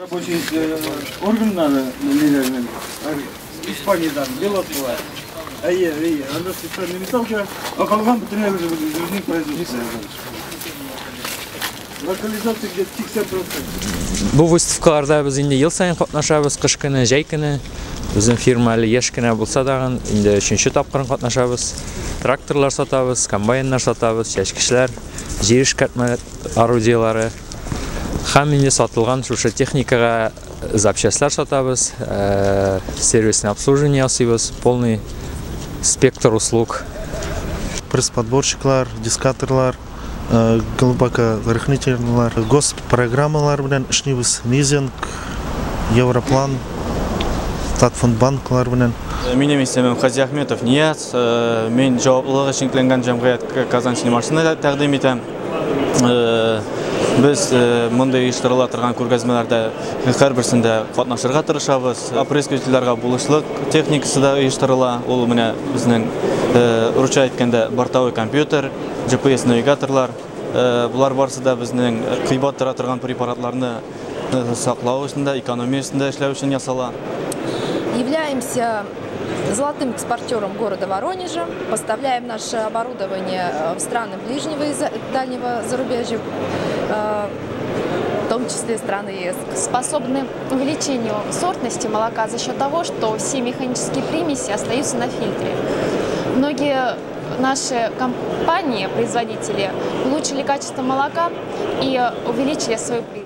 Рабочий органнары Испаниядан, Белоруссия. Анда специальный металлка, а қалған бүтін өзінің производствосы. Локализация где-то 80%. Бұл выставкаларда біз инде ел сайын қатнашабыз, қыш күні, жай күні. Біздің фирма әлі еш күні болса дағын, инде 3-ші тапқырын қатнашабыз. Тракторлар сатабыз, комбайнлар сатабыз, шәшкішлер, жер ішкәртмә орудиялары. Һәм инде сатылған шушы техникаға запчастлар сатабыз, сервисный обслуживание ясыйбыз, полный спектр услуг. Пресс-подборщиклар, дискаторлар, глубокорыхнительлар, госпрограммалар белән эшлибез. Мизинг, Европлан, Татфондбанклар белән. Минем исемем Хази Ахметов Нияз. Мен жауаплылыгы шеңкленгән җәмгыять Казан синемасына тәкъдим итәм. Biz мондай оештырыла торган күргәзмәләрдә һәрберсендә катнашырга тырышабыз. Пресс-күзләргә булышлык техникасы да оештырыла. Ул менә безнең руча әйткәндә бортовой компьютер, GPS навигаторлар, булар барысы да безнең кыйбат тора торган препаратларны саклау өчен, экономия өчен эшләү өчен ясала. Являемся золотым экспортером города Воронежа, поставляем наше оборудование в страны ближнего и дальнего зарубежья, в том числе страны ЕС. Способны к увеличению сортности молока за счет того, что все механические примеси остаются на фильтре. Многие наши компании, производители, улучшили качество молока и увеличили свою прибыль.